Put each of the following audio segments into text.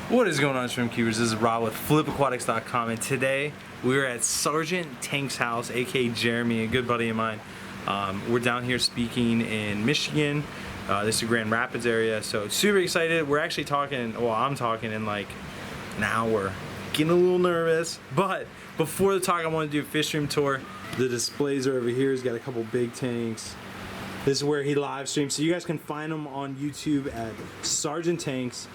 What is going on, Shrimp Keepers? This is Rob with flipaquatics.com, and today we're at Sergeant Tank's house, aka Jeremy, a good buddy of mine. We're down here speaking in Michigan. This is the Grand Rapids area, so super excited. We're actually talking, well, I'm talking in like an hour. Getting a little nervous, but before the talk, I want to do a fish room tour. The displays are over here. He's got a couple big tanks. This is where he live streams, so you guys can find him on YouTube at Sergeant Tanks.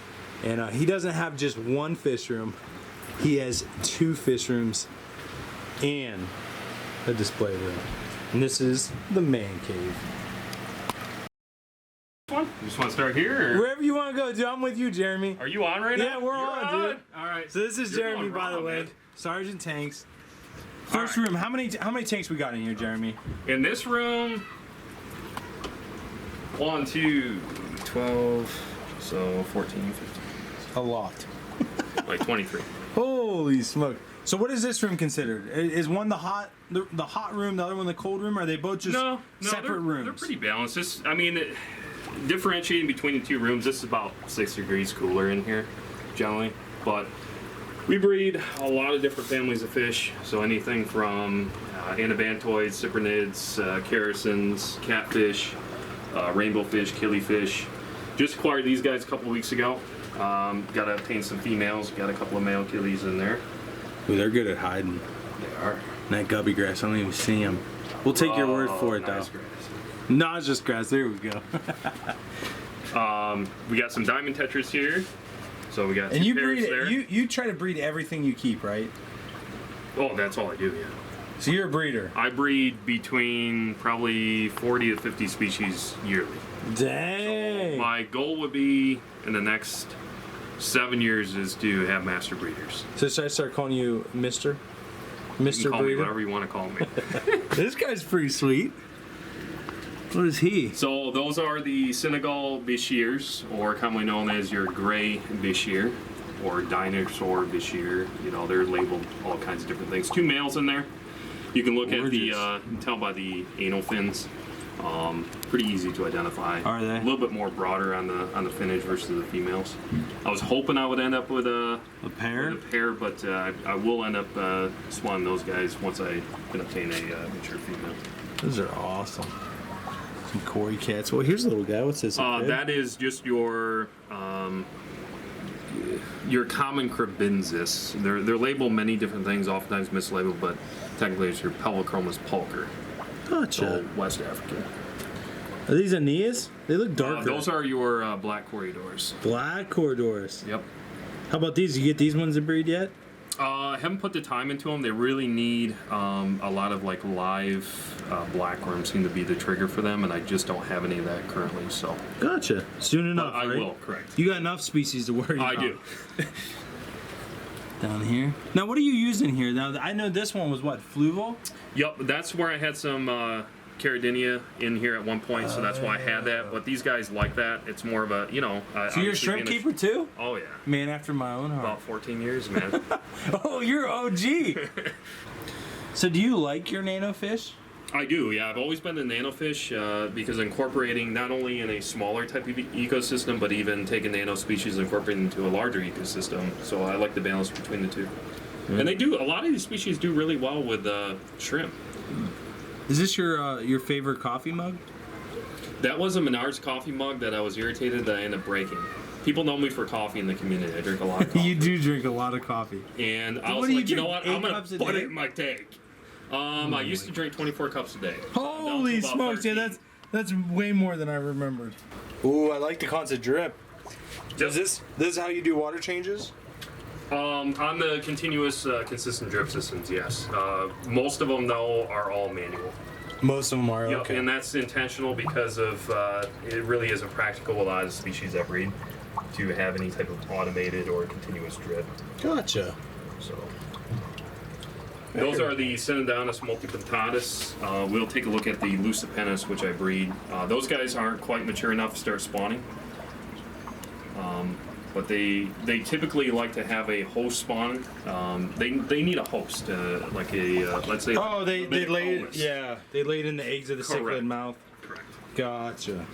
And he doesn't have just one fish room. He has two fish rooms and a display room. And this is the man cave. You just want to start here? Or? Wherever you want to go, dude. I'm with you, Jeremy. Are you on right now? Yeah, we're on, dude. All right. So this is Jeremy, by the way. Sergeant Tanks. First room. How many tanks we got in here, Jeremy? In this room, 1, 2, 12, so 14, 15. A lot. Like 23. Holy smoke. So what is this room considered? Is one the hot room, the other one the cold room, or are they both just separate rooms? They're pretty balanced. Just, I mean, differentiating between the two rooms, this is about 6 degrees cooler in here, generally. But we breed a lot of different families of fish. So anything from anabantoids, cyprinids, characins, catfish, rainbow fish, killifish. Just acquired these guys a couple of weeks ago. Got to obtain some females. Got a couple of male killies in there. Ooh, they're good at hiding. They are. And that gubby grass, I don't even see them. We'll take your word for it, nice though. grass. No, it's just grass. There we go. We got some diamond tetras here. So we got and you pairs breed there. you try to breed everything you keep, right? Oh, that's all I do, yeah. So you're a breeder. I breed between probably 40 to 50 species yearly. Dang. So my goal would be in the next 7 years is to have master breeders. So should I start calling you Mr. You can call me Breeder? whatever you want to call me. This guy's pretty sweet. What is he? So those are the Senegal Bishirs, or commonly known as your gray Bishir, or dinosaur Bishir. You know, they're labeled all kinds of different things. 2 males in there. You can look at the, you can tell by the anal fins. Pretty easy to identify. Are they? A little bit more broader on the finnage versus the females. I was hoping I would end up with a pair? With a pair, but I will end up spawning those guys once I can obtain a mature female. Those are awesome. Some Cory cats. Well, here's a little guy. What's this? That is just your common cribbensis. They're labeled many different things, oftentimes mislabeled, but technically it's your Pelvochromis pulcher. Gotcha. So West Africa. Are these Aeneas? They look darker. Those are your black corridors. Black corridors. Yep. How about these? You get these ones to breed yet? I haven't put the time into them. They really need a lot of like live blackworms seem to be the trigger for them, and I just don't have any of that currently. So. Gotcha. Soon enough, I right? will, correct. You got enough species to worry about. I do. Down here. Now, what are you using here? Now, I know this one was what, fluval? Yep, that's where I had some Caridinia in here at one point, so that's why I had that. But these guys like that. It's more of a, you know. So you're a shrimp keeper too? Oh yeah. Man after my own heart. About 14 years, man. Oh, you're OG. So do you like your nano fish? I do, yeah. I've always been a nanofish because incorporating not only in a smaller type of ecosystem, but even taking nano species and incorporating into a larger ecosystem. So I like the balance between the two. Mm-hmm. And they do, a lot of these species do really well with shrimp. Is this your favorite coffee mug? That was a Menards coffee mug that I was irritated that I ended up breaking. People know me for coffee in the community. I drink a lot of coffee. You do drink a lot of coffee. And I was like, you know what? I'm going to put it in my tank. I used to drink 24 cups a day. Holy smokes! Yeah, that's way more than I remembered. Ooh, I like the constant drip. Does this is how you do water changes? On the continuous, consistent drip systems, yes. Most of them, though, are all manual. Most of them are, yep, okay. And that's intentional because of it really isn't practical with a lot of species I breed to have any type of automated or continuous drip. Gotcha. So. Those are the Synodontis multipentatus. We'll take a look at the Lucipennis, which I breed. Those guys aren't quite mature enough to start spawning. But they typically like to have a host spawn. They need a host, like a let's say. Oh, they laid they laid in the eggs of the cichlid mouth. Correct. Gotcha.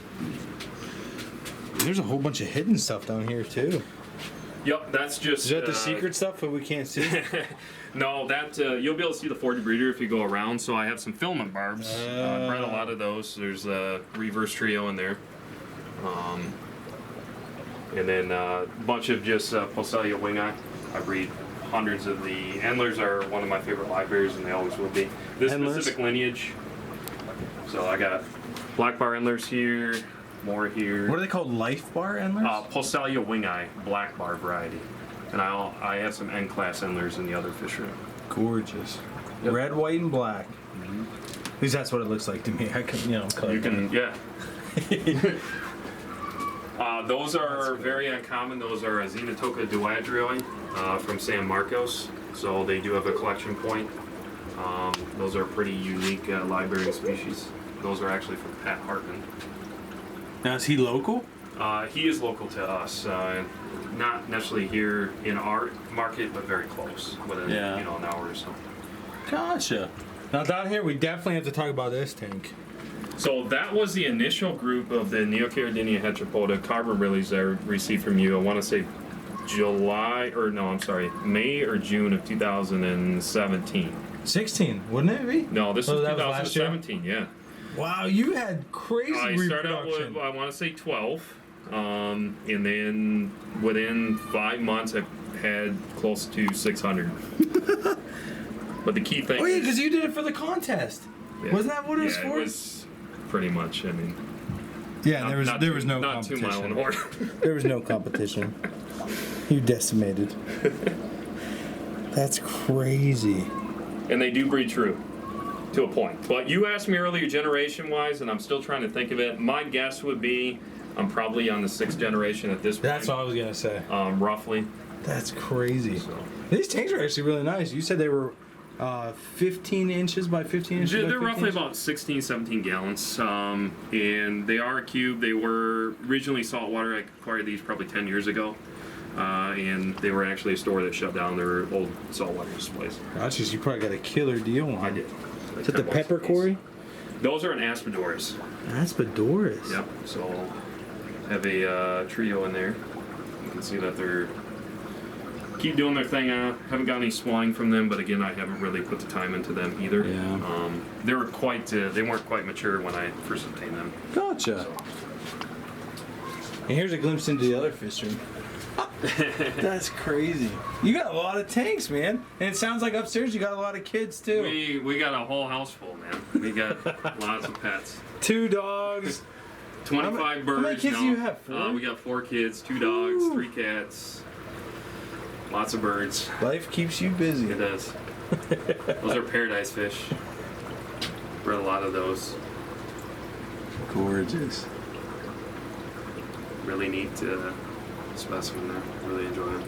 There's a whole bunch of hidden stuff down here too. Yep, that's just. Is that the secret stuff that we can't see? No, that you'll be able to see the 4D breeder if you go around. So I have some filament barbs. I bred a lot of those. There's a reverse trio in there. And then a bunch of just Pocelia wingeye. I breed hundreds of the Endlers. Are one of my favorite livebearers, and they always will be. This specific lineage. So I got black bar Endlers here, more here. What are they called? Life bar Endlers? Pocelia wingeye, black bar variety. And I have some N-class Endlers in the other fish room. Gorgeous. Yep. Red, white, and black. Mm-hmm. At least that's what it looks like to me. I can, color. You can, yeah. Those are very uncommon. Those are a Xenotoca duadrioi from San Marcos. So they do have a collection point. Those are pretty unique live-bearing species. Those are actually from Pat Hartman. Now, is he local? He is local to us. Not necessarily here in our market, but very close, within an hour or so. Gotcha. Now down here, we definitely have to talk about this tank. So that was the initial group of the Neocaridina heteropoda carbon lilies that I received from you. I want to say May or June of 2017. 16, wouldn't it be? No, this was that 2017. Yeah. Wow, you had crazy I started out reproduction. with I want to say 12, and then within 5 months I had close to 600. But the key thing. Oh yeah, because you did it for the contest. Yeah. Wasn't that what it was for? It was pretty much. I mean. Yeah, there was no not competition. Not 2 mile an hour. There was no competition. You decimated. That's crazy. And they do breed true, to a point. But you asked me earlier generation-wise, and I'm still trying to think of it. My guess would be I'm probably on the 6th generation at this point. That's what I was going to say. Roughly. That's crazy. So. These tanks are actually really nice. You said they were 15 inches by 15 inches. They're roughly about 16, 17 gallons. And they are a cube. They were originally saltwater. I acquired these probably 10 years ago. And they were actually a store that shut down their old saltwater displays. Gotcha. You probably got a killer deal on. I did. Is that the pepper quarry? Those are an Aspidoris. Aspidoris? Yep. So I have a trio in there. You can see that they're keep doing their thing. Haven't got any swine from them, but again, I haven't really put the time into them either. Yeah. They were they weren't quite mature when I first obtained them. Gotcha. So. And here's a glimpse into the other fish room. That's crazy. You got a lot of tanks, man. And it sounds like upstairs you got a lot of kids too. We got a whole house full, man. We got lots of pets. 2 dogs. 25 birds. How many kids do you have? 4? We got 4 kids, 2 dogs, 3 cats. Lots of birds. Life keeps you busy. It does. Those are paradise fish. Bred a lot of those. Gorgeous. Really neat specimen there. Really enjoy them.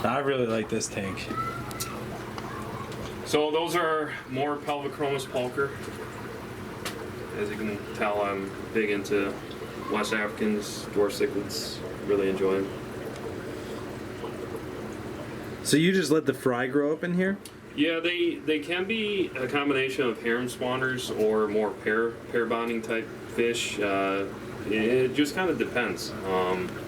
I really like this tank. So those are more Pelvichromis pulcher. As you can tell, I'm big into West Africans, dwarf cichlids. Really enjoy them. So you just let the fry grow up in here? Yeah, they can be a combination of harem spawners or more pair bonding type fish. It just kind of depends.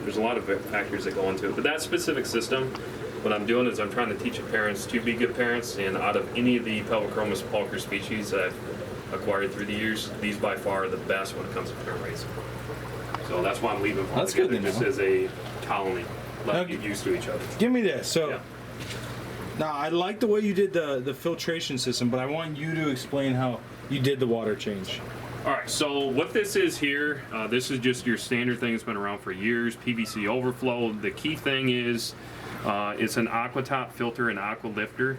There's a lot of factors that go into it. But that specific system, what I'm doing is I'm trying to teach parents to be good parents, and out of any of the Pelvichromis pulcher species that I've acquired through the years, these by far are the best when it comes to parent raising. So that's why I'm leaving them all That's together good to just know. as a colony. Let them get used to each other. Give me this. So Yeah. now I like the way you did the filtration system, but I want you to explain how you did the water change. All right, so what this is here, this is just your standard thing that's been around for years, PVC Overflow. The key thing is it's an aquatop filter and aqua lifter.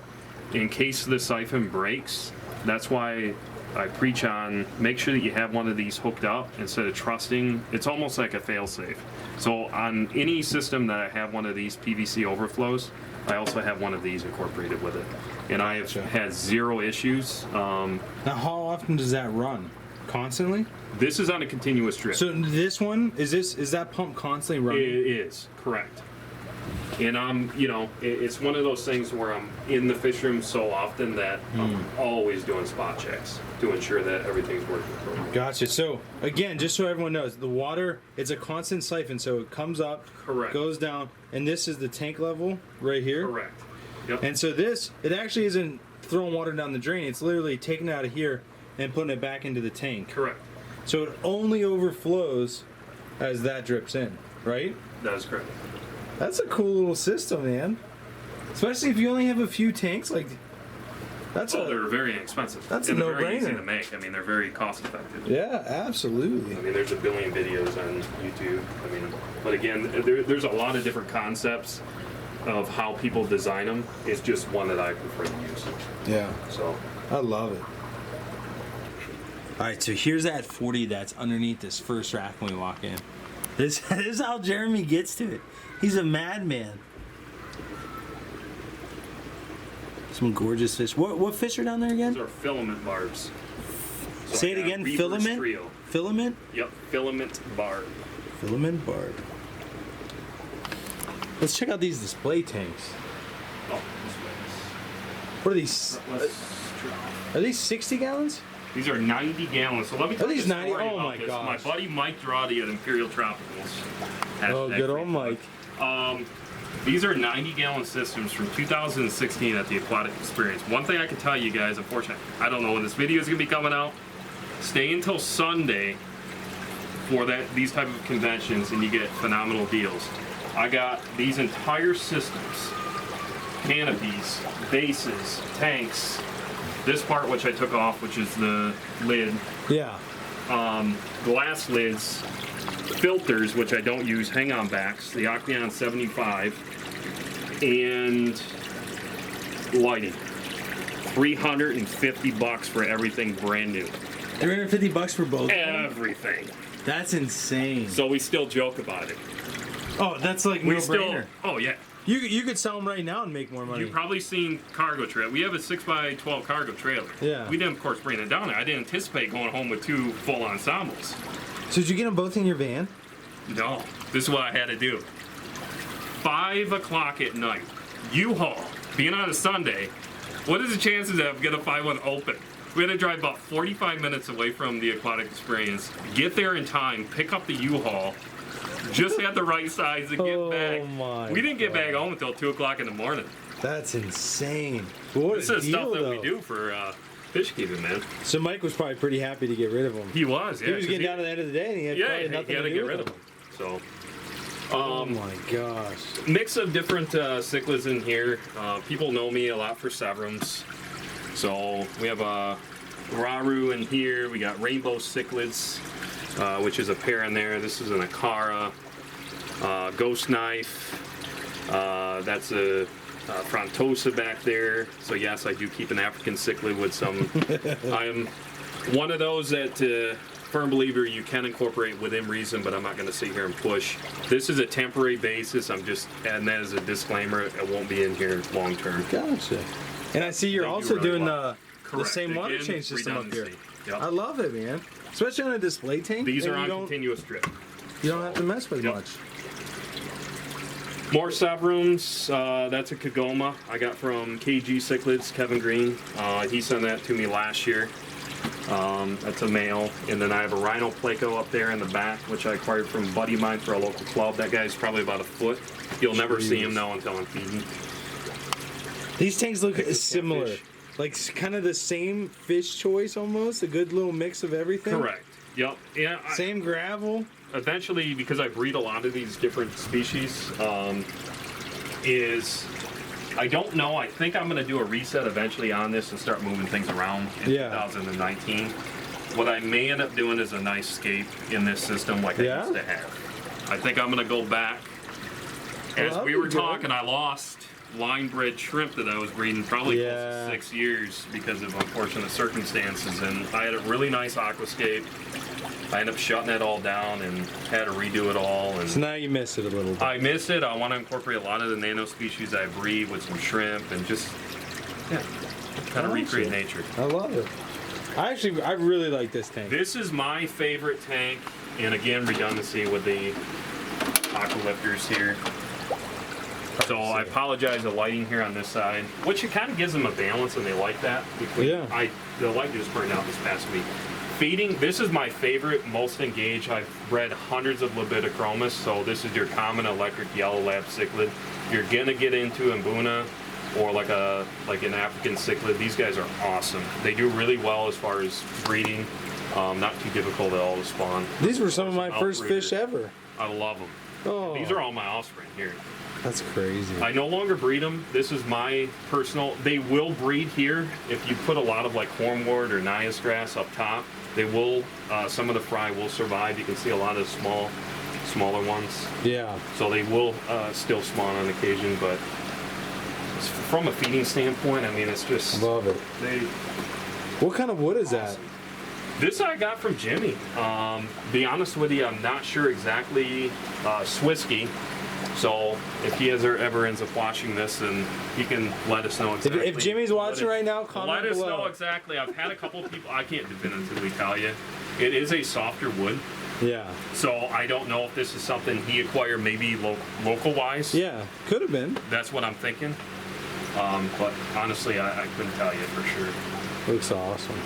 In case the siphon breaks, that's why I preach on make sure that you have one of these hooked up instead of trusting. It's almost like a fail-safe. So on any system that I have one of these PVC Overflows, I also have one of these incorporated with it. And I have had 0 issues. Now how often does that run? Constantly? This is on a continuous drip. So this one, is that pump constantly running? It is, correct. And I'm, you know, it's one of those things where I'm in the fish room so often that I'm always doing spot checks to ensure that everything's working correctly. Gotcha. So again, just so everyone knows, the water, it's a constant siphon, so it comes up, Correct. goes down, and this is the tank level right here. Correct. Yep. And so this, it actually isn't throwing water down the drain, it's literally taking it out of here and putting it back into the tank. Correct. So it only overflows as that drips in, right? That is correct. That's a cool little system, man. Especially if you only have a few tanks, like that's They're very inexpensive. That's a and they're very easy no-brainer. to make. I mean, they're very cost effective. Yeah, absolutely. I mean, there's a billion videos on YouTube. I mean, but again, there's a lot of different concepts of how people design them. It's just one that I prefer to use. Yeah, So, I love it. All right, so here's that 40 that's underneath this first rack when we walk in. This is how Jeremy gets to it. He's a madman. Some gorgeous fish. What fish are down there again? these are filament barbs. So Say I it got again. Reaper's Filament. Trio. Filament. Yep, filament barb. Filament barb. Let's check out these display tanks. Oh, What are these? Are these 60 gallons? these are 90 gallons. So let me tell you these a 90? story Oh about my this. gosh. My buddy Mike Drawdy at Imperial Tropicals. Oh, good old Mike. These are 90-gallon systems from 2016 at the Aquatic Experience. One thing I can tell you guys, unfortunately, I don't know when this video is going to be coming out. Stay until Sunday for these type of conventions, and you get phenomenal deals. I got these entire systems, canopies, bases, tanks. This part, which I took off, which is the lid, Yeah. glass lids, filters, which I don't use, hang-on backs, the Octeon 75, and lighting. $350 for everything brand new. $350 for both. Everything. That's insane. So we still joke about it. Oh, that's like We no still, brainer. oh yeah. You could sell them right now and make more money. You've probably seen cargo trailer. We have a 6x12 cargo trailer. Yeah. We didn't, of course, bring it down there. I didn't anticipate going home with 2 full ensembles. So did you get them both in your van? No, this is what I had to do. 5 o'clock at night, U-Haul, being on a Sunday, what is the chances that I'm gonna find one open? We had to drive about 45 minutes away from the Aquatic Experience, get there in time, pick up the U-Haul, just had the right size to get back. My We didn't get back home until 2 o'clock in the morning. That's insane. What This a is deal, stuff that though. we do for fish keeping, man. So Mike was probably pretty happy to get rid of them. He was, yeah. He was 'cause getting down to the end of the day, and he had probably he nothing had to to do get with rid of them. them. So, Oh my gosh. mix of different cichlids in here. People know me a lot for Severums. So we have a Raru in here. We got rainbow cichlids, which is a pair in there. This is an Akara. Ghost knife. That's a Frontosa back there. So yes, I do keep an African cichlid with some. I am one of those that firm believer you can incorporate within reason, but I'm not going to sit here and push. This is a temporary basis. I'm just adding that as a disclaimer. It won't be in here long term. Gotcha. And I see you're They do also really doing well. the Correct. same water Again, change system up here. redundancy. Yep. I love it, man. Especially on a display tank. These and are on you don't, continuous drip. you don't have to mess with Yep. much. More Severums. That's a Kagoma I got from KG Cichlids, Kevin Green. He sent that to me last year. That's a male. And then I have a Rhino Pleco up there in the back, which I acquired from a buddy of mine for a local club. That guy's probably about a foot. You'll never see him now until I'm feeding. These tanks look Like a similar. catfish. Like kind of the same fish choice almost. A good little mix of everything. Correct. Yep. Yeah. Same gravel. Eventually, because I breed a lot of these different species, I don't know. I think I'm going to do a reset eventually on this and start moving things around in Yeah. 2019. What I may end up doing is a nice scape in this system like Yeah? I used to have. I think I'm going to go back. As that'd we be were good. talking, I lost line bred shrimp that I was breeding probably Yeah. close to 6 years because of unfortunate circumstances. And I had a really nice aquascape. I ended up shutting it all down and had to redo it all. And So now you miss it a little bit. I miss it. I want to incorporate a lot of the nano species I breed with some shrimp and just, yeah, kind of recreate nature. I love it. I really like this tank. This is my favorite tank, and again, redundancy with the aqua lifters here. So I apologize the lighting here on this side, which it kind of gives them a balance, and they like that. Yeah. The light just burned out this past week. Feeding, this is my favorite, most engaged. I've bred hundreds of Libidochromis, so this is your common electric yellow lab cichlid. You're gonna get into Mbuna or like an African cichlid. These guys are awesome. They do really well as far as breeding. Not too difficult at all to spawn. These were some of my first fish ever. I love them. Oh. These are all my offspring here. That's crazy. I no longer breed them. This is my personal. They will breed here if you put a lot of like hornwort or nicest grass up top. They will. Some of the fry will survive. You can see a lot of smaller ones. Yeah. So they will still spawn on occasion, but from a feeding standpoint, I mean, it's just. Love it. What kind of wood is that? This I got from Jimmy. Be honest with you, I'm not sure exactly. Swisky. So if he ever ends up watching this, then he can let us know exactly. If Jimmy's watching right now, comment below. below. Let us know exactly. I've had a couple of people. I can't definitively tell you. It is a softer wood. Yeah. So I don't know if this is something he acquired maybe local wise. Yeah, could have been. That's what I'm thinking. But honestly, I couldn't tell you for sure. Looks awesome.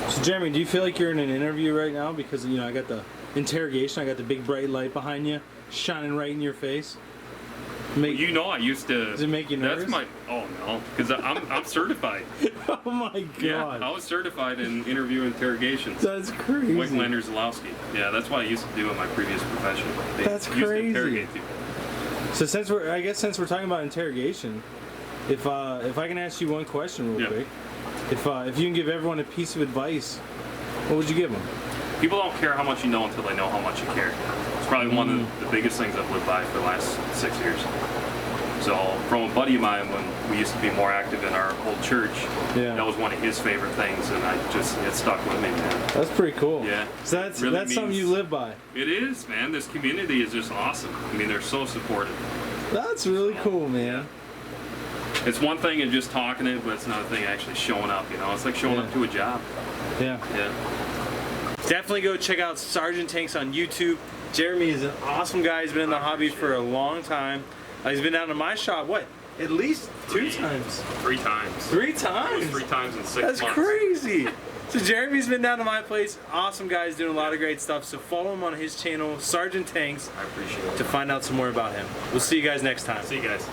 So Jeremy, do you feel like you're in an interview right now? Because I got the interrogation, I got the big bright light behind you, shining right in your face. I used to. Does it make you nervous? Oh no, because I'm certified. Oh my god. Yeah, I was certified in interview interrogations. That's crazy. Wiglander Zalowski. Yeah, that's what I used to do in my previous profession. That's used crazy. To interrogate people. So since we're talking about interrogation, if I can ask you one question real quick, if you can give everyone a piece of advice, what would you give them? People don't care how much you know until they know how much you care. It's probably one of the biggest things I've lived by for the last 6 years. So from a buddy of mine, when we used to be more active in our old church, that was one of his favorite things, and it stuck with me, man. That's pretty cool. Yeah. So that's something you live by. It is, man. This community is just awesome. I mean, they're so supportive. That's really cool, man. Yeah. It's one thing in just talking it, but it's another thing actually showing up, It's like showing up to a job. Yeah. Yeah. Definitely go check out Sergeant Tanks on YouTube. Jeremy is an awesome guy. He's been in the hobby for a long time. He's been down to my shop, at least two times? 3 times. 3 times? 3 times in 6 months. That's crazy. So Jeremy's been down to my place. Awesome guys doing a lot of great stuff. So follow him on his channel, Sergeant Tanks. I appreciate it. To find out some more about him. We'll see you guys next time. See you guys.